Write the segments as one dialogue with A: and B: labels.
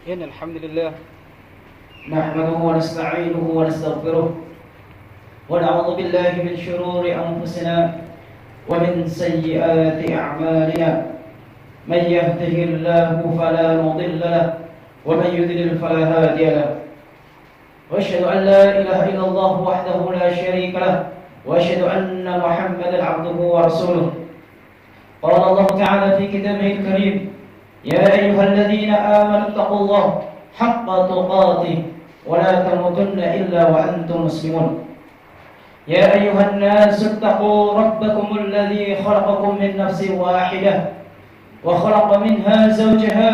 A: إن الحمد لله نحمده ونستعينه ونستغفره ونعوذ بالله من شرور أنفسنا ومن سيئات أعمالنا. من يهده الله فلا مضل له ومن يضلل فلا هادي له. وأشهد أن لا إله إلا الله وحده لا شريك له وأشهد أن محمدا عبده ورسوله. قال الله تعالى في كتابه الكريم: يا أيها الذين آمنوا اتقوا الله حق تقاته ولا تموتن إلا وأنتم مسلمون. يا أيها الناس اتقوا ربكم الذي خلقكم من نفس واحدة وخلق منها زوجها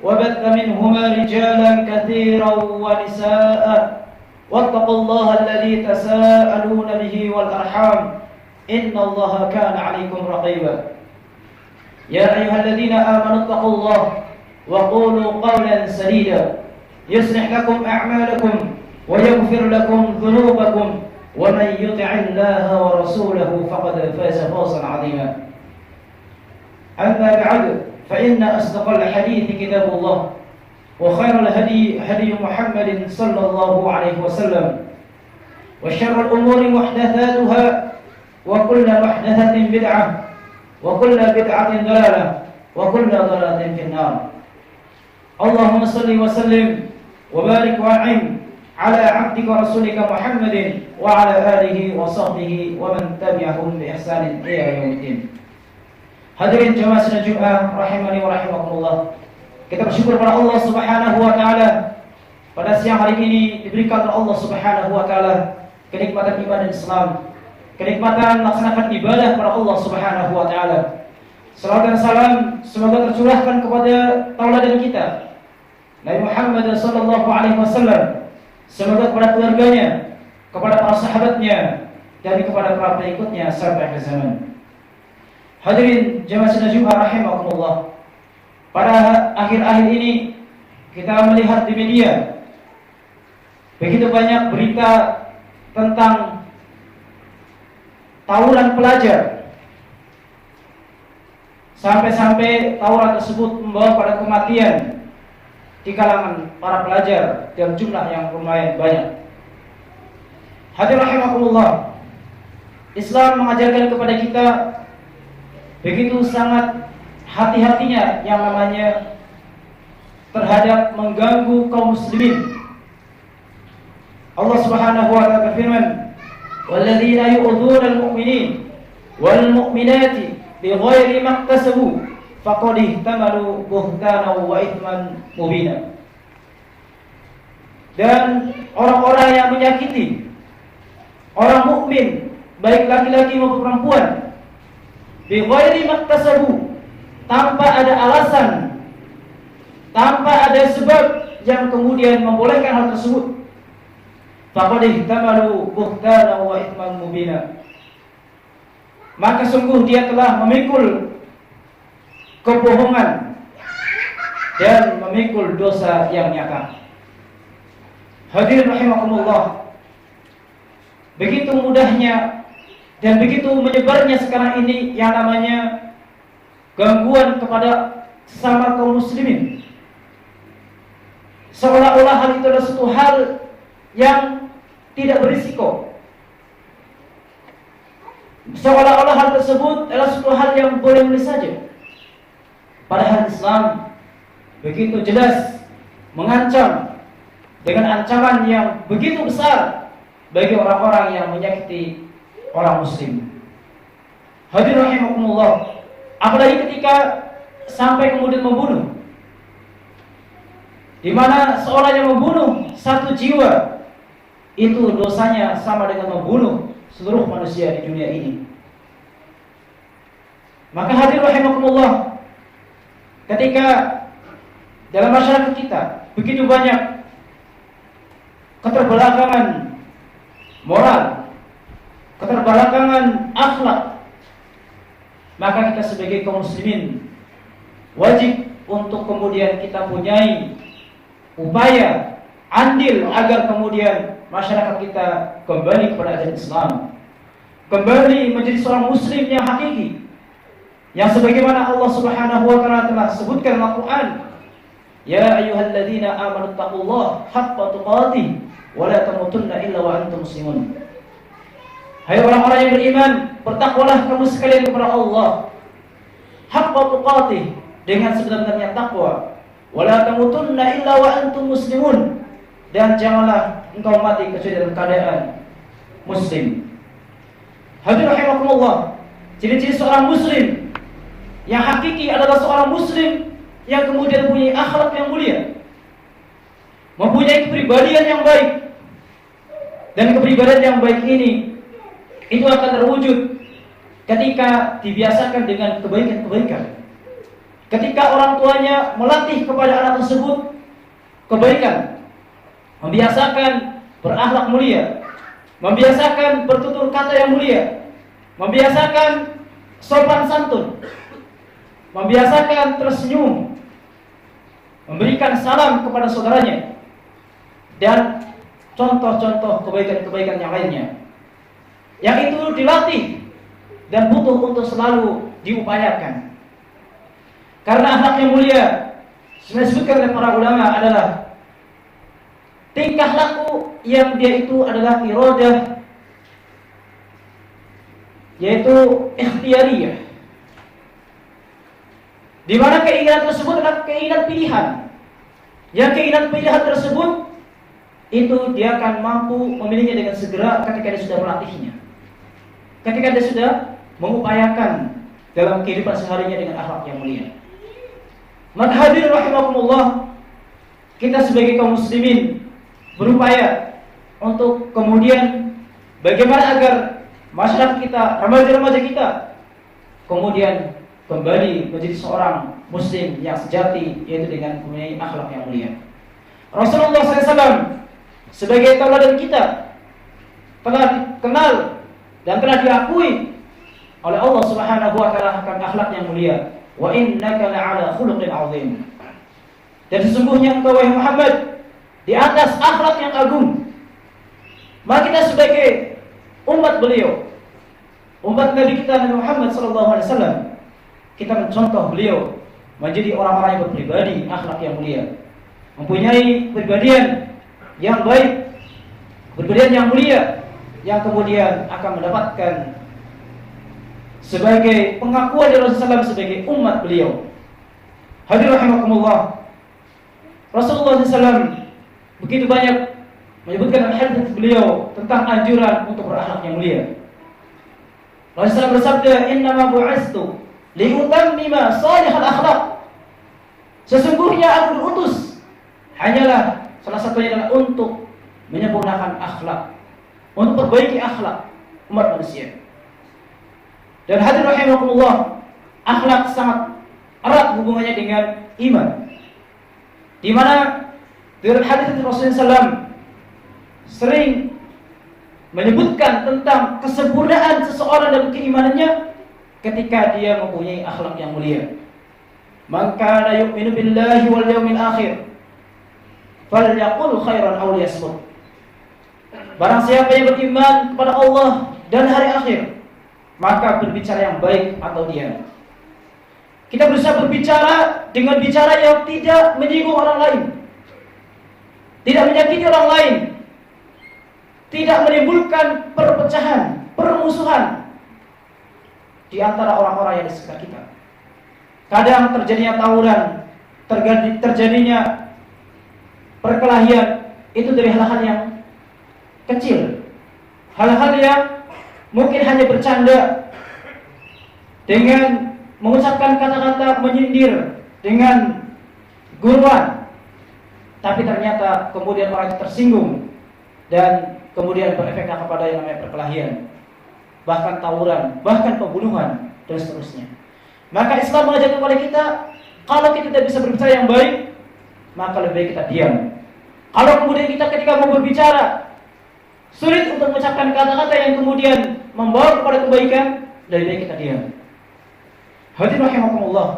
A: وبث منهما رجالا كثيرا ونساء واتقوا الله الذي تساءلون به والأرحام إن الله كان عليكم رقيبا. يا أيها الذين آمنوا اتقوا الله وقولوا قولا سديدا يصلح لكم أعمالكم ويغفر لكم ذنوبكم ومن يطع الله ورسوله فقد فاز فوزا عظيما. أما بعد فإن أصدق الحديث كتاب الله وخير الهدي هدي محمد صلى الله عليه وسلم وشر الأمور محدثاتها وكل محدثة بدعة وكل بدعة ضلالة وكل ضلالة في النار. اللهم صل وسلم وبارك وأنعم على عبدك ورسولك محمد وعلى آله وصحبه ومن تبعهم بإحسان إلى يوم الدين. Hadirin jemaah sidang Jumat rahimani wa rahimakumullah. Kita bersyukur kepada Allah Subhanahu wa taala pada siang hari ini diberikan oleh Allah Subhanahu wa taala kenikmatan ibadah Islam, kenikmatan melaksanakan ibadah kepada Allah Subhanahu wa taala. Salawat dan salam semoga tercurahkan kepada tauladan kita Nabi Muhammad sallallahu alaihi wasallam, semoga kepada keluarganya, kepada para sahabatnya, dan kepada para pengikutnya sampai akhir zaman. Hadirin jemaah sidang Jumat rahimakumullah. Pada akhir-akhir ini kita melihat di media begitu banyak berita tentang tawuran pelajar. Sampai-sampai tawuran tersebut membawa pada kematian di kalangan para pelajar dalam jumlah yang lumayan banyak. Hadirin rahimakumullah. Islam mengajarkan kepada kita begitu sangat hati-hatinya yang namanya terhadap mengganggu kaum muslimin. Allah Subhanahu wa taala berfirman, "Walladzina yu'dzuna al-mu'minin wal mu'minati bighairi maktasabu faqad ihtamalu buhtanan wa ithman mubina." Dan orang-orang yang menyakiti orang mukmin, baik laki-laki maupun perempuan, bighairi maktasabu, tanpa ada alasan, tanpa ada sebab yang kemudian membolehkan hal tersebut, faqad ihtamalu buhtanan wa ithman mubina, maka sungguh dia telah memikul kebohongan dan memikul dosa yang nyata. Hadirin rahimakumullah, begitu mudahnya dan begitu menyebarnya sekarang ini yang namanya gangguan kepada sesama kaum muslimin, seolah-olah hal itu adalah suatu hal yang tidak berisiko, seolah-olah hal tersebut adalah suatu hal yang boleh-boleh saja. Padahal Islam begitu jelas mengancam dengan ancaman yang begitu besar bagi orang-orang yang menyakiti orang muslim. Hadirin rahimakumullah, apalagi ketika sampai kemudian membunuh, di mana seorang yang membunuh satu jiwa itu dosanya sama dengan membunuh seluruh manusia di dunia ini. Maka hadirin rahimakumullah, ketika dalam masyarakat kita begitu banyak keterbelakangan moral, keterbelakangan akhlak, maka kita sebagai kaum muslimin wajib untuk kemudian kita punyai upaya andil agar kemudian masyarakat kita kembali kepada ajaran Islam, kembali menjadi seorang muslim yang hakiki, yang sebagaimana Allah Subhanahu wa taala telah sebutkan dalam Al-Qur'an, ya ayyuhalladzina amanu taqullaha haqqa tuqatih wa la tamutunna illa wa antum muslimun. Hai orang-orang yang beriman, bertakwalah kamu sekalian kepada Allah haqqa tuqatih, dengan sebenar-benarnya takwa, wa la tamutunna illa wa antum muslimun, dan janganlah engkau mati kecuali dalam keadaan muslim. Hadirin rahimakumullah, ciri-ciri seorang muslim yang hakiki adalah seorang muslim yang kemudian mempunyai akhlak yang mulia, mempunyai kepribadian yang baik. Dan kepribadian yang baik ini itu akan terwujud ketika dibiasakan dengan kebaikan-kebaikan. Ketika orang tuanya melatih kepada anak tersebut kebaikan, membiasakan berakhlak mulia, membiasakan bertutur kata yang mulia, membiasakan sopan santun, membiasakan tersenyum, memberikan salam kepada saudaranya, dan contoh-contoh kebaikan-kebaikan yang lainnya, yang itu dilatih dan butuh untuk selalu diupayakan. Karena akhlak yang mulia, sebenarnya disebutkan oleh para ulama, adalah tingkah laku yang dia itu adalah iradah, yaitu ikhtiyariyah, di mana keinginan tersebut adalah keinginan pilihan, yang keinginan pilihan tersebut itu dia akan mampu memilikinya dengan segera ketika dia sudah melatihnya, ketika dia sudah mengupayakan dalam kehidupan seharinya dengan akhlak yang mulia. Maka hadirin rahimakumullah, kita sebagai kaum muslimin berupaya untuk kemudian bagaimana agar masyarakat kita, remaja-remaja kita kemudian kembali menjadi seorang muslim yang sejati, yaitu dengan mempunyai akhlak yang mulia. Rasulullah SAW sebagai tauladan kita telah dikenal dan telah diakui oleh Allah Subhanahu wa taala akan akhlak yang mulia. Wa innaka la'ala khuluqin 'azim. Dan sesungguhnya engkau wahai Muhammad di atas akhlak yang agung. Maka kita sebagai umat beliau, umat Nabi kita Nabi Muhammad sallallahu alaihi wasallam, kita mencontoh beliau menjadi orang-orang yang berpribadi akhlak yang mulia, mempunyai pribadian yang baik, pribadian yang mulia, yang kemudian akan mendapatkan sebagai pengakuan dari Rasulullah SAW sebagai umat beliau. Hadirin rahimakumullah, Rasulullah SAW begitu banyak menyebutkan hadis beliau tentang anjuran untuk berakhlak yang mulia. Rasulullah bersabda, "Innama bu'istu liutammima salihal akhlaq." Sesungguhnya aku diutus hanyalah salah satunya adalah untuk menyempurnakan akhlak, untuk perbaiki akhlak umat manusia. Dan hadirin rahimakumullah, akhlak sangat erat hubungannya dengan iman. Di mana dalam hadis Rasulullah SAW sering menyebutkan tentang kesempurnaan seseorang dalam keimanannya ketika dia mempunyai akhlak yang mulia. Man kana yu'minu billahi wal yawmil akhir falyaqul khairan aw liyasmut. Barang siapa yang beriman kepada Allah dan hari akhir, maka berbicara yang baik atau diam. Kita berusaha berbicara dengan bicara yang tidak menyinggung orang lain, tidak menyakiti orang lain, tidak menimbulkan perpecahan, permusuhan di antara orang-orang yang di sekitar kita. Kadang terjadinya tawuran, terjadinya perkelahian, itu dari hal-hal yang kecil, hal-hal yang mungkin hanya bercanda dengan mengucapkan kata-kata menyindir dengan guruan, tapi ternyata kemudian orang itu tersinggung dan kemudian berefek kepada yang namanya perkelahian, bahkan tawuran, bahkan pembunuhan dan seterusnya. Maka Islam mengajarkan kepada kita, kalau kita tidak bisa berbicara yang baik, maka lebih baik kita diam. Kalau kemudian kita ketika mau berbicara sulit untuk mengucapkan kata-kata yang kemudian membawa kepada kebaikan, lebih baik kita diam. Hadirin rahimakumullah.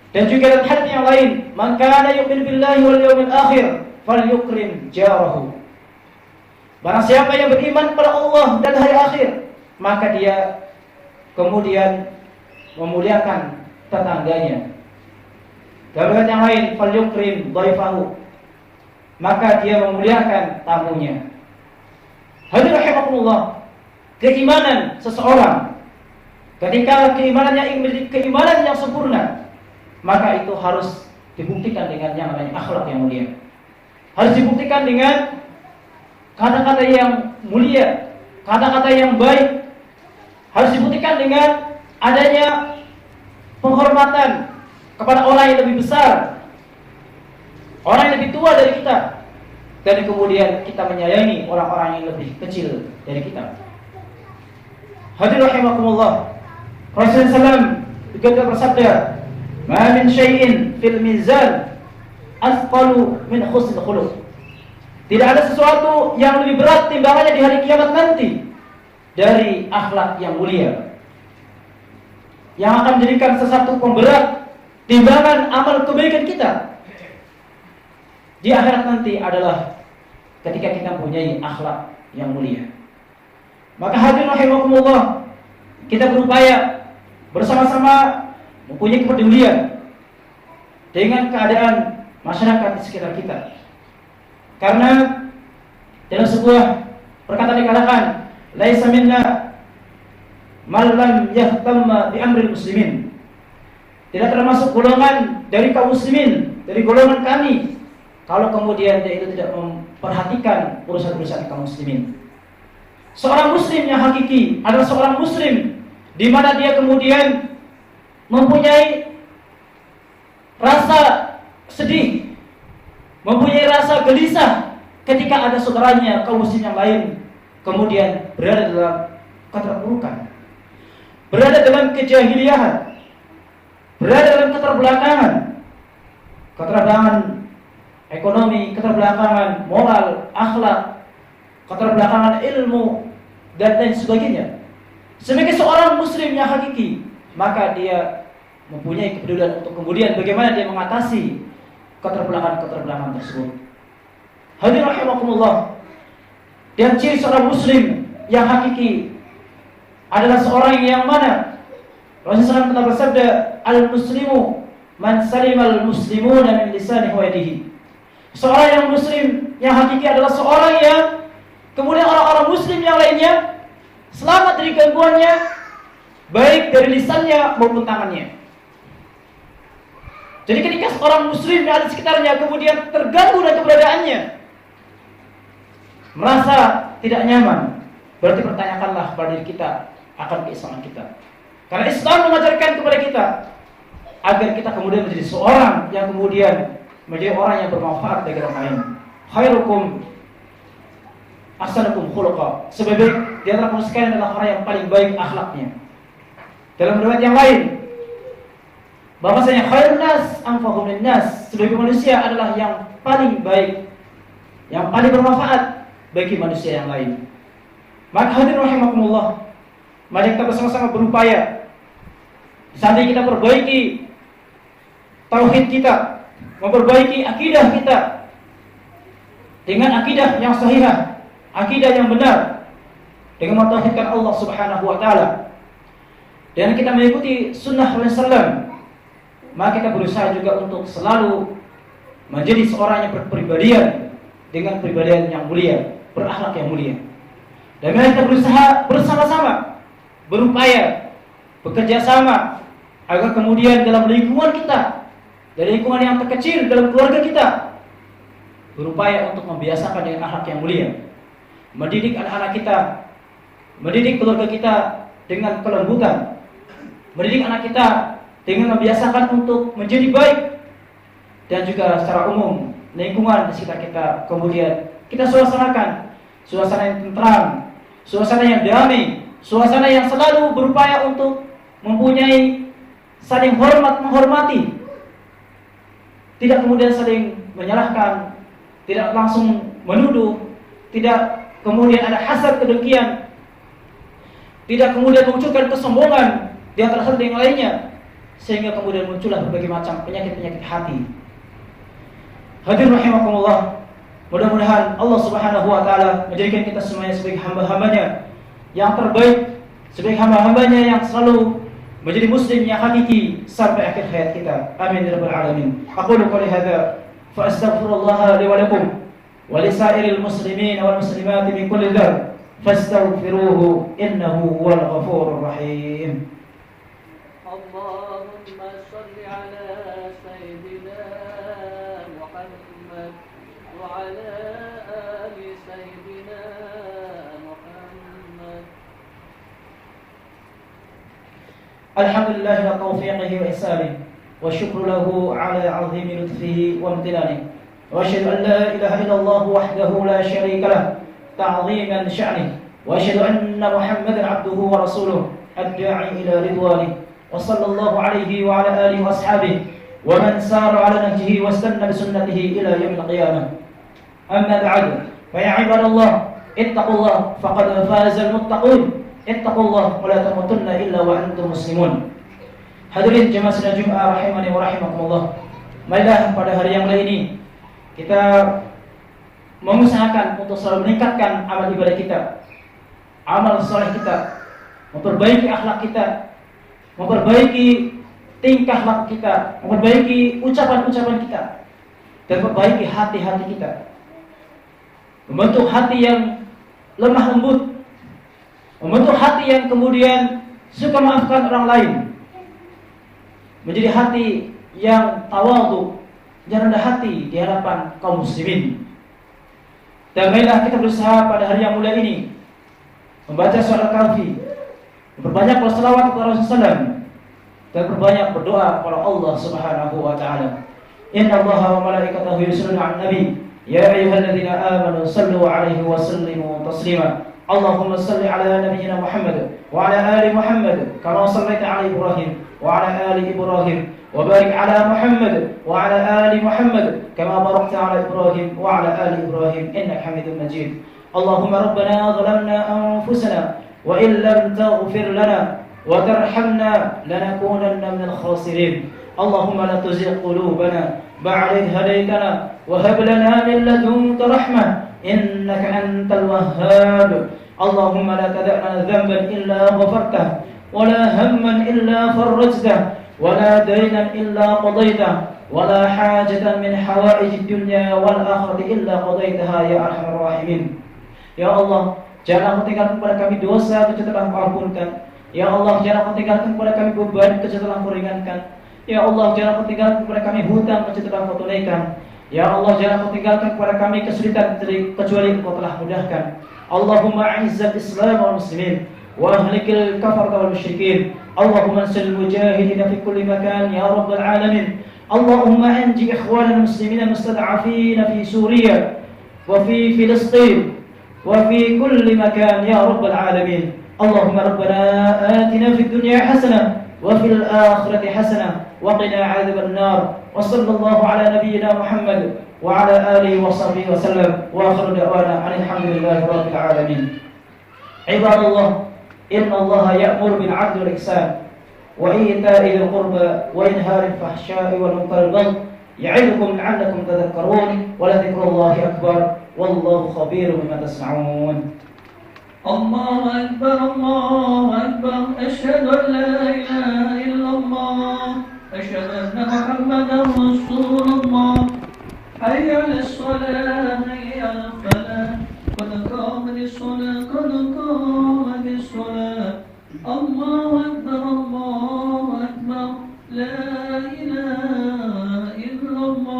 A: Dan juga dalam hadis yang lain, man kana yu'minu billahi wal yawmil akhir falyukrim jarahu. Barang siapa yang beriman kepada Allah dan hari akhir, maka dia kemudian memuliakan tetangganya. Dalam hadis yang lain, falyukrim dhaifahu, maka dia memuliakan tamunya. Hadirin rahimakumullah, keimanan seseorang ketika keimanannya ingin menjadi keimanan yang sempurna, maka itu harus dibuktikan dengan yang namanya akhlak yang mulia. Harus dibuktikan dengan kata-kata yang mulia, kata-kata yang baik. Harus dibuktikan dengan adanya penghormatan kepada orang yang lebih besar, orang yang lebih tua dari kita, dan kemudian kita menyayangi orang-orang yang lebih kecil dari kita. Hadirin rahimakumullah, Rasulullah SAW juga bersabda, "Ma min syai'in fil mizan asqalu min husnul khuluq." Tidak ada sesuatu yang lebih berat timbangannya di hari kiamat nanti dari akhlak yang mulia, yang akan menjadikan sesuatu pemberat timbangan amal kebaikan kita di akhirat nanti adalah ketika kita mempunyai akhlak yang mulia. Maka hadirin rahimakumullah, kita berupaya bersama-sama mempunyai kepedulian dengan keadaan masyarakat di sekitar kita. Karena dalam sebuah perkataan dikatakan, laisa minna man lam yahtamma bi amril muslimin. Tidak termasuk golongan dari kaum muslimin, dari golongan kami, kalau kemudian dia itu tidak memperhatikan urusan-urusan kaum muslimin. Seorang muslim yang hakiki adalah seorang muslim di mana dia kemudian mempunyai rasa sedih, mempunyai rasa gelisah ketika ada saudaranya kaum muslim yang lain kemudian berada dalam keterpurukan, berada dalam kejahiliahan, berada dalam keterbelakangan ekonomi, keterbelakangan moral, akhlak, keterbelakangan ilmu, dan lain sebagainya. Sebagai seorang muslim yang hakiki, maka dia mempunyai kepedulian untuk kemudian bagaimana dia mengatasi keterbelakangan tersebut. Hadirin rahimakumullah. Dan ciri seorang muslim yang hakiki adalah seorang yang mana Rasulullah SAW bersabda, al-muslimu man salimal muslimuna min lisanihi wa yadihi. Seorang yang muslim yang hakiki adalah seorang yang kemudian orang-orang muslim yang lainnya selamat dari gangguannya, baik dari lisannya maupun tangannya. Jadi ketika seorang muslim yang ada di sekitarnya kemudian terganggu dengan keberadaannya, merasa tidak nyaman, berarti pertanyakanlah kepada diri kita akan keislaman kita. Karena Islam mengajarkan kepada kita agar kita kemudian menjadi seorang yang kemudian menjadi orang yang bermanfaat bagi orang lain. Khairukum ahsanukum khuluqa. Sebaik di antara kamu sekalian adalah orang yang paling baik akhlaknya. Dalam riwayat yang lain, bahwasanya khairun nas anfa'uhum linnas. Sebagai manusia adalah yang paling baik, yang paling bermanfaat bagi manusia yang lain. Maka hadirin rahimakumullah, mari kita bersama-sama berupaya sampai kita perbaiki tauhid kita, memperbaiki akidah kita dengan akidah yang sahihah, akidah yang benar, dengan mentauhidkan Allah Subhanahu wa taala. Dan kita mengikuti sunnah Rasulullah. Maka kita berusaha juga untuk selalu menjadi seorang yang berpribadian dengan pribadian yang mulia, berakhlak yang mulia. Dan kita berusaha bersama-sama, berupaya, bekerja sama agar kemudian dalam lingkungan kita, dari lingkungan yang terkecil dalam keluarga kita, berupaya untuk membiasakan dengan akhlak yang mulia, mendidik anak-anak kita, mendidik keluarga kita dengan kelembutan, mendidik anak kita dengan membiasakan untuk menjadi baik, dan juga secara umum lingkungan di sekitar kita kemudian kita suasanakan suasana yang tentram, suasana yang damai, suasana yang selalu berupaya untuk mempunyai saling hormat menghormati, tidak kemudian saling menyalahkan, tidak langsung menuduh, tidak kemudian ada hasad kedengkian, tidak kemudian memunculkan kesombongan di antara satu dengan lainnya, sehingga kemudian muncullah berbagai macam penyakit-penyakit hati. Hadirin rahimakumullah, mudah-mudahan Allah Subhanahu wa taala menjadikan kita semuanya sebagai hamba-hambanya yang terbaik, sebagai hamba-hambanya yang selalu menjadi muslim yang hakiki sampai akhir hayat kita. Amin ya rabbal alamin. Aqulu qouli hadza fa astaghfirullah li wa lakum wa li sa'iril muslimin wal muslimat min kulli dhanb fastaghfiruhu innahu huwal ghafurur rahim.
B: Allahumma shalli ala sayyidina Muhammad wa ala ali sayyidina Muhammad.
A: Alhamdulillah ala taufiqihi wa ihsanihi wa syukru lahu ala azimi lutfihi wa amtinanihi wa asyhadu an la ilaha illallah wahdahu la syarika lah ta'ziman sya'nihi wa asyhadu anna Muhammadan abduhu wa rasuluh ad-da'i ila ridwanihi wa sallallahu alaihi wa ala alihi wa ashabihi wa man sara ala nahjihi wa istanna bi sunnatihi ila yaumil qiyamah. Amma ba'du, fa ya ibadallah ittaqullah faqad faza al-muttaqun. Ittaqullah wa la tamutunna illa wa antum muslimun. Hadirin jemaah sidang Jumat rahimani wa rahimakumullah. Marilah pada hari yang mulia ini kita mengusahakan untuk selalu meningkatkan amal ibadah kita, amal saleh kita, memperbaiki akhlak kita, memperbaiki tingkah laku kita, memperbaiki ucapan-ucapan kita, dan memperbaiki hati-hati kita, membentuk hati yang lemah lembut, membentuk hati yang kemudian suka maafkan orang lain, menjadi hati yang tawadhu, jangan rendah hati di hadapan kaum muslimin. Dan marilah kita berusaha pada hari yang mulia ini membaca surat Al-Kahfi, berbanyak berselawat kepada Rasulullah SAW, dan berbanyak berdoa kepada Allah Subhanahu wa taala. Inna Allaha wa malaikatahu yusholluna 'alan nabi ya ayyuhalladzina amanu shallu 'alaihi wa sallimu taslima. Allahumma shalli 'ala nabiyyina Muhammad wa 'ala ali Muhammad kama shallaita 'ala Ibrahim wa 'ala ali Ibrahim wa barik 'ala Muhammad wa 'ala ali Muhammad kama barakta 'ala Ibrahim wa 'ala ali Ibrahim innaka Hamidum Majid. Allahumma rabbana zalamna anfusana wa in lam taghfir lana wa tarhamna lanakunanna minal khasirin. Allahumma la tuzigh qulubana ba'da idh hadaytana wa hab lana min ladunka rahmah innaka antal wahhab. Allahumma la tada'na dhanban illa ghafartah wa la hamman illa farajtah wa la daynan illa qadaytah wa la hajatan min hawaijid dunya wal akhirati illa qadaytaha ya arhamar rahimin. Ya Allah, jangan Engkau tinggalkan kepada kami dosa kecuali telah Engkau ampunkan. Ya Allah, jangan Engkau tinggalkan kepada kami beban kecuali telah Engkau ringankan. Ya Allah, jangan Engkau tinggalkan kepada kami hutang kecuali telah Engkau tunaikan. Ya Allah, jangan Engkau tinggalkan kepada kami kesulitan kecuali Engkau telah mudahkan. Allahumma a'izzal Islam wal muslimin wa ahlikil kafarata wal musyrikin. Allahumma ansil mujahidina fi kulli makan ya rabbal alamin. Allahumma anji ikhwanal muslimina mustad'afina fi Suriya wa fi Filistin وفي كل مكان يا رب العالمين. اللهم ربنا آتنا في الدنيا حسنة وفي الآخرة حسنة وقنا عذاب النار. وصلى الله على نبينا محمد وعلى آله وصحبه وسلم وآخر دعوانا أن الحمد لله رب العالمين. عباد الله، إن الله يأمر بالعدل والإحسان وإيتاء ذي القربى وينهى عن الفحشاء والمنكر والبغي يعظكم لعلكم تذكرون ولذكر الله أكبر والله خبير بما تصنعون.
B: الله أكبر الله أكبر أشهد أن لا إله إلا الله أشهد أن محمدا رسول الله حي على الصلاة حي على الفلاح قد قامت الصلاة قد قامت الصلاة. الله أكبر الله أكبر لا إله إلا الله.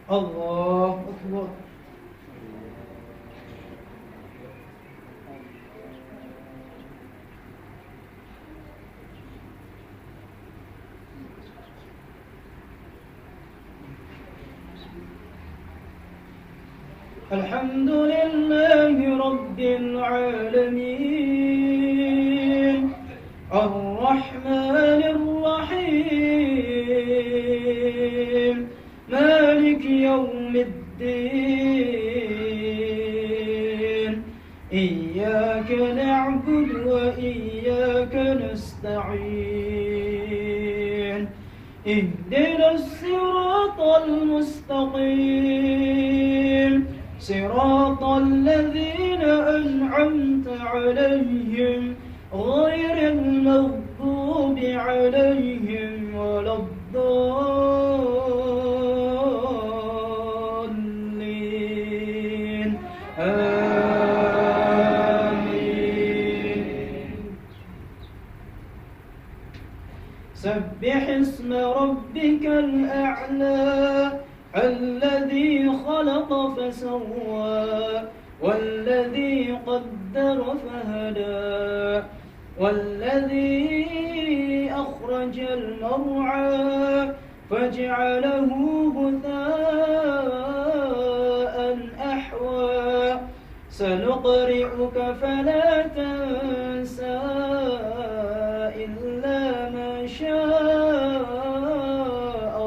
A: الله أكبر. الحمد لله رب العالمين الرحمن الرحيم مالك يوم الدين إياك نعبد وإياك نستعين اهدنا الصراط المستقيم صراط الذين أنعمت عليهم غير المغضوب عليهم ولا الضالين آمين. سبح اسم ربك الأعلى الذي خلق فسوى والذي قدر فهدى والذي أخرج المرعى فجعله غثاء أحوى سنقرئك فلا تنسى إلا ما شاء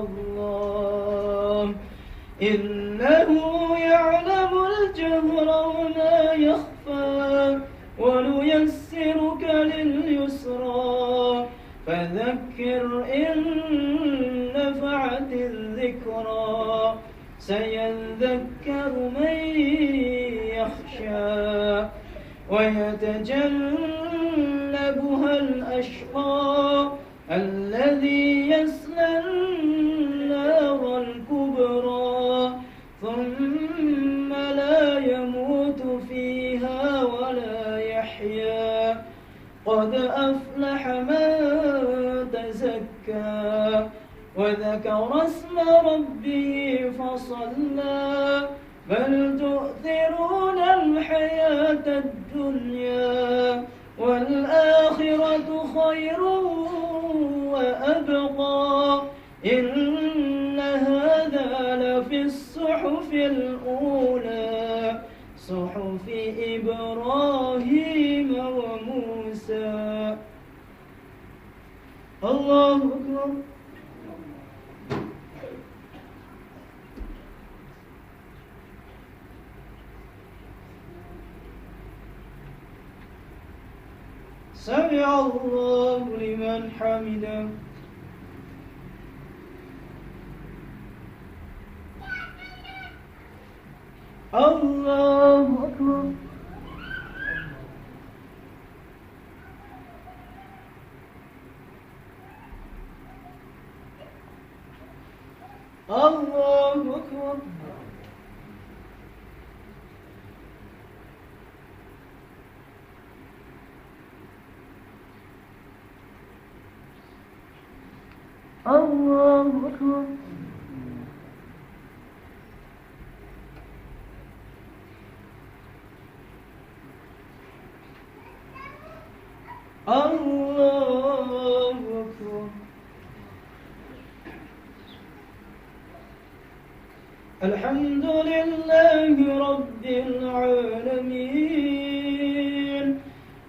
A: الله إنه يعلم الجهر وما يخفى ونيسرك لليسرى فذكر إن نفعت الذكرى سيذكر من يخشى يصليها ويتجنبها الأشقى الذي يصلى النار الكبرى ثم لا يموت فيها ولا يحيا قد أفلح من تزكى وذكر اسم ربه فصلى بل تؤثرون الحياة الدنيا والآخرة خير وأبقى إن هذا لفي الصحف الأولى صحف إبراهيم وموسى. الله أكبر. سمع الله لمن حمده. الله أكبر. الله أكبر. الله أكبر. الله أكبر. الحمد لله رب العالمين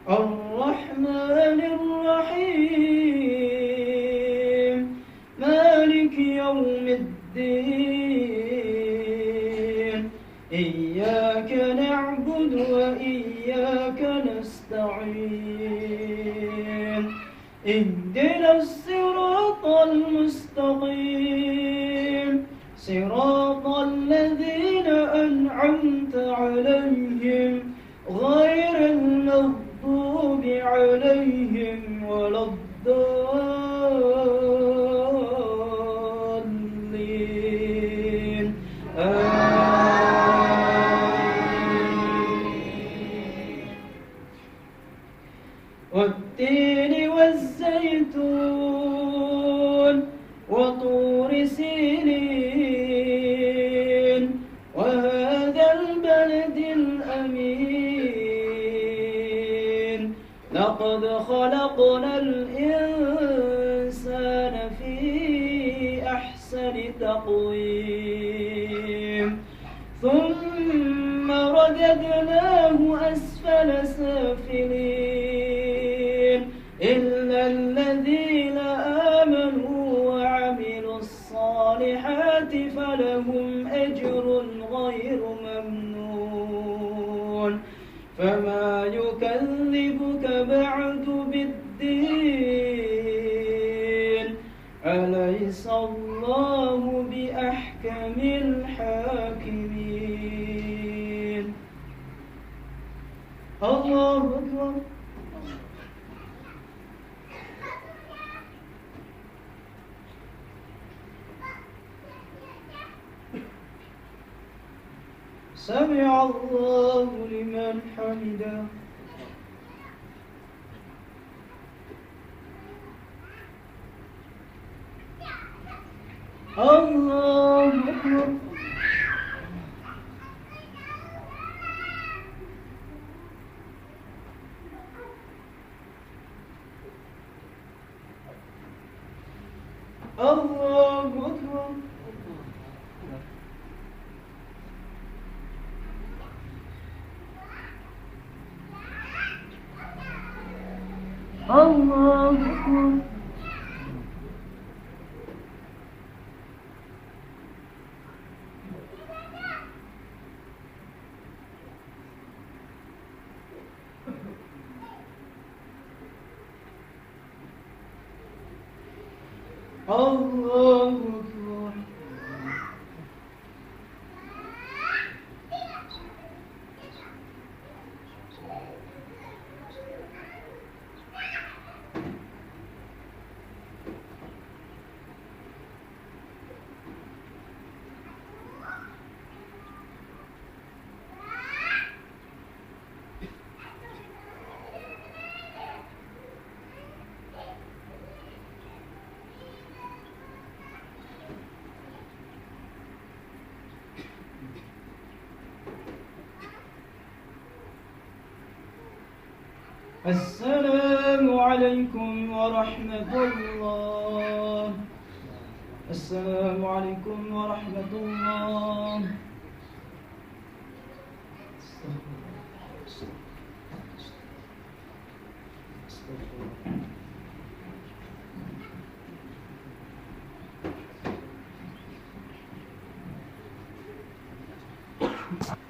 A: الرحمن الرحيم مالك يوم الدين إياك نعبد وإياك نستعين اهدنا الصراط المستقيم صراط الذين أنعمت عليهم غير المغضوب عليهم ولا الضالين والتين والزيتون وطور سينين وهذا البلد الأمين لقد خلقنا الإنسان في أحسن تقويم ثم رددناه أسفل سافلين إلا الذين آمنوا وعملوا الصالحات فلهم أجر غير ممنون فما يكذبك بعد بالدين أليس الله بأحكم الحاكمين. الله أكبر. سمع الله لمن حمده. الله أكبر. الله أكبر. الله أكبر. الله أكبر. السلام عليكم ورحمة الله. السلام عليكم ورحمة الله. استغفر الله.